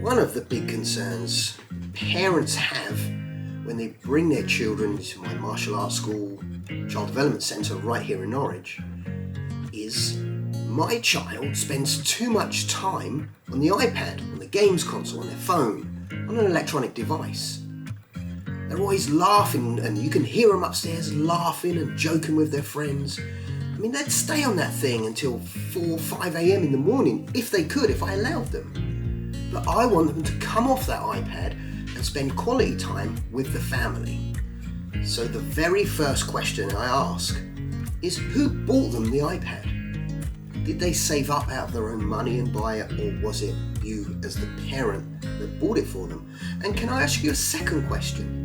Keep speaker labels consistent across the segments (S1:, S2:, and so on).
S1: One of the big concerns parents have when they bring their children to my martial arts school, child development centre right here in Norwich, is my child spends too much time on the iPad, on the games console, on their phone, on an electronic device. They're always laughing, and you can hear them upstairs laughing and joking with their friends. I mean, they'd stay on that thing until 4, 5 a.m. in the morning, if they could, if I allowed them. But I want them to come off that iPad and spend quality time with the family. So the very first question I ask is, who bought them the iPad? Did they save up out of their own money and buy it, or was it you as the parent that bought it for them? And can I ask you a second question?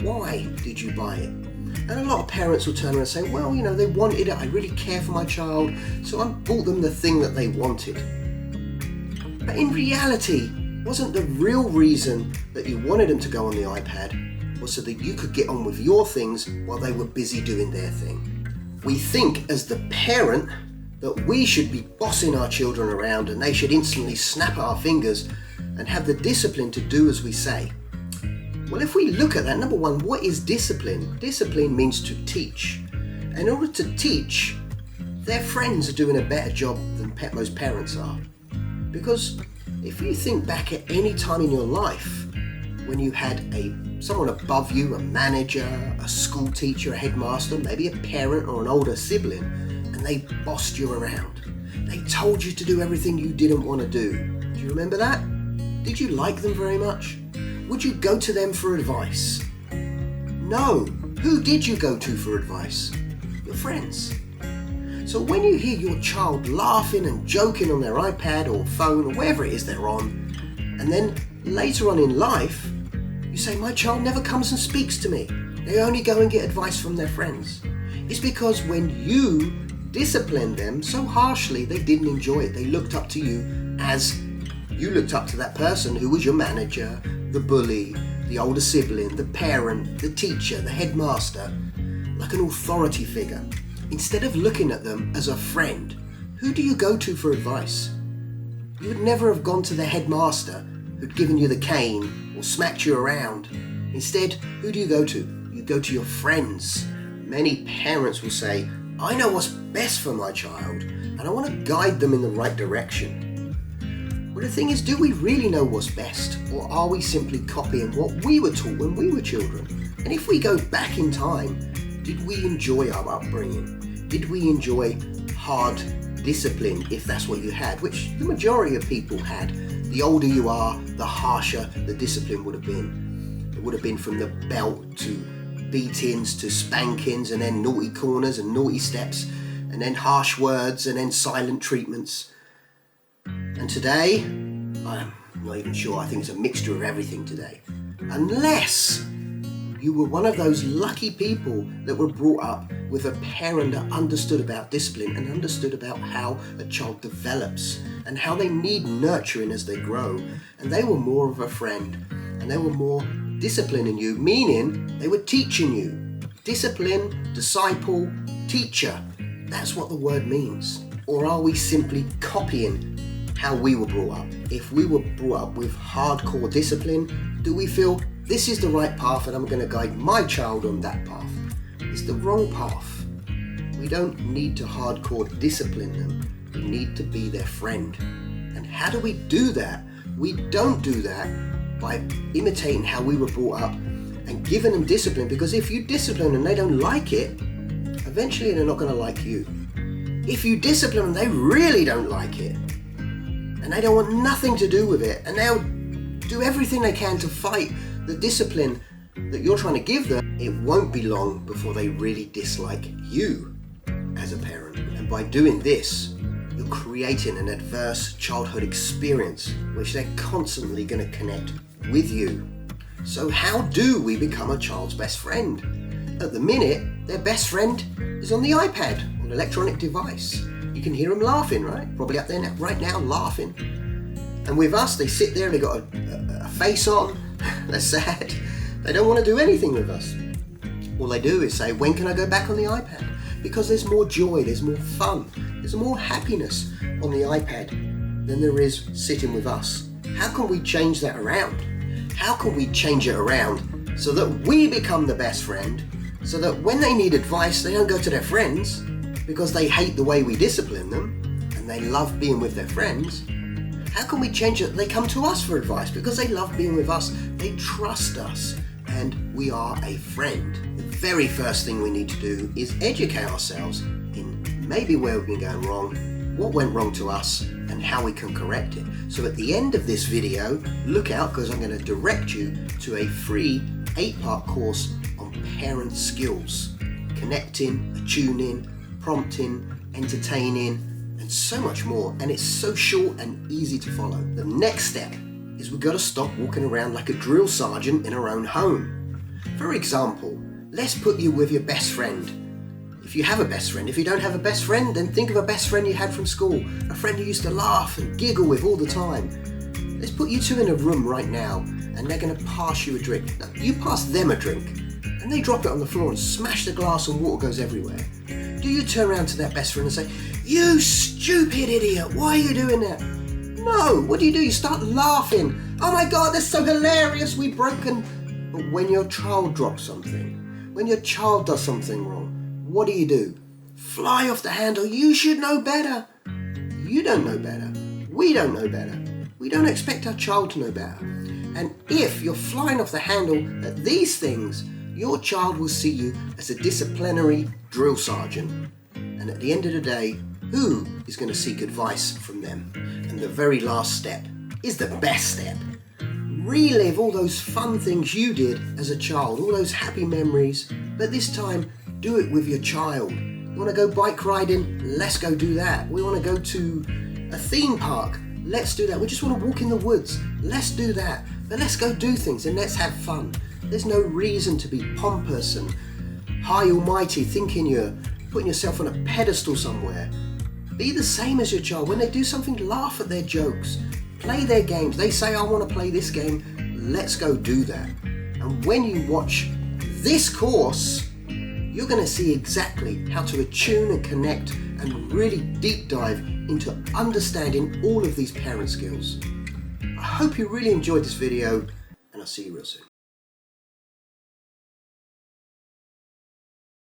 S1: Why did you buy it? And a lot of parents will turn around and say, well, they wanted it, I really care for my child, so I bought them the thing that they wanted. But in reality, wasn't the real reason that you wanted them to go on the iPad was so that you could get on with your things while they were busy doing their thing? We think as the parent that we should be bossing our children around and they should instantly snap at our fingers and have the discipline to do as we say. Well, if we look at that, number one, what is discipline? Discipline means to teach. And in order to teach, their friends are doing a better job than most parents are. Because if you think back at any time in your life when you had someone above you, a manager, a school teacher, a headmaster, maybe a parent or an older sibling, and they bossed you around. They told you to do everything you didn't want to do. Do you remember that? Did you like them very much? Would you go to them for advice? No. Who did you go to for advice? Your friends. So when you hear your child laughing and joking on their iPad or phone or wherever it is they're on, and then later on in life, you say, my child never comes and speaks to me. They only go and get advice from their friends. It's because when you disciplined them so harshly, they didn't enjoy it. They looked up to you as you looked up to that person who was your manager, the bully, the older sibling, the parent, the teacher, the headmaster, like an authority figure. Instead of looking at them as a friend, who do you go to for advice? You would never have gone to the headmaster who'd given you the cane or smacked you around. Instead, who do you go to? You go to your friends. Many parents will say, I know what's best for my child, and I want to guide them in the right direction. Well, the thing is, do we really know what's best, or are we simply copying what we were taught when we were children? And if we go back in time, did we enjoy our upbringing? Did we enjoy hard discipline, if that's what you had, which the majority of people had? The older you are, the harsher the discipline would have been. It would have been from the belt to beatings to spankings, and then naughty corners and naughty steps, and then harsh words, and then silent treatments. And today, I'm not even sure, I think it's a mixture of everything today. Unless you were one of those lucky people that were brought up with a parent that understood about discipline and understood about how a child develops and how they need nurturing as they grow. And they were more of a friend, and they were more disciplining you, meaning they were teaching you. Discipline, disciple, teacher. That's what the word means. Or are we simply copying how we were brought up? If we were brought up with hardcore discipline, do we feel this is the right path and I'm going to guide my child on that path? It's the wrong path. We don't need to hardcore discipline them. We need to be their friend. And how do we do that? We don't do that by imitating how we were brought up and giving them discipline, because if you discipline and they don't like it, eventually they're not going to like you. If you discipline them, they really don't like it, and they don't want nothing to do with it, and they'll do everything they can to fight the discipline that you're trying to give them, it won't be long before they really dislike you as a parent. And by doing this, you're creating an adverse childhood experience which they're constantly going to connect with you. So how do we become a child's best friend? At the minute, their best friend is on the iPad, on an electronic device. You can hear them laughing, right? Probably up there right now laughing. And with us, they sit there and they've got a face on, they're sad, they don't want to do anything with us. All they do is say, when can I go back on the iPad? Because there's more joy, there's more fun, there's more happiness on the iPad than there is sitting with us How can we change that around? How can we change it around so that we become the best friend, so that when they need advice, they don't go to their friends because they hate the way we discipline them and they love being with their friends? How can we change it? They come to us for advice because they love being with us, they trust us, and we are a friend. The very first thing we need to do is educate ourselves in maybe where we've been going wrong, what went wrong to us, and how we can correct it. So at the end of this video, look out, because I'm going to direct you to a free 8-part course on parent skills: connecting, attuning, prompting, entertaining, and so much more. And it's so short and easy to follow. The next step is we've got to stop walking around like a drill sergeant in our own home. For example, let's put you with your best friend. If you have a best friend. If you don't have a best friend, then think of a best friend you had from school, a friend you used to laugh and giggle with all the time. Let's put you two in a room right now, and they're going to pass you a drink. Now, you pass them a drink, and they drop it on the floor and smash the glass and water goes everywhere. Do you turn around to that best friend and say, "You stupid idiot, why are you doing that?" No, what do? You start laughing. "Oh my God, that's so hilarious, we've broken." But when your child drops something, when your child does something wrong, what do? Fly off the handle. You should know better. You don't know better. We don't know better. We don't expect our child to know better. And if you're flying off the handle at these things, your child will see you as a disciplinary drill sergeant. And at the end of the day, who is going to seek advice from them? And the very last step is the best step. Relive all those fun things you did as a child, all those happy memories, but this time do it with your child. You want to go bike riding? Let's go do that. We want to go to a theme park? Let's do that. We just want to walk in the woods? Let's do that. But let's go do things and let's have fun. There's no reason to be pompous and high almighty, thinking you're putting yourself on a pedestal somewhere. Be the same as your child. When they do something, laugh at their jokes. Play their games. They say, "I want to play this game." Let's go do that. And when you watch this course, you're going to see exactly how to attune and connect and really deep dive into understanding all of these parent skills. I hope you really enjoyed this video, and I'll see you real soon.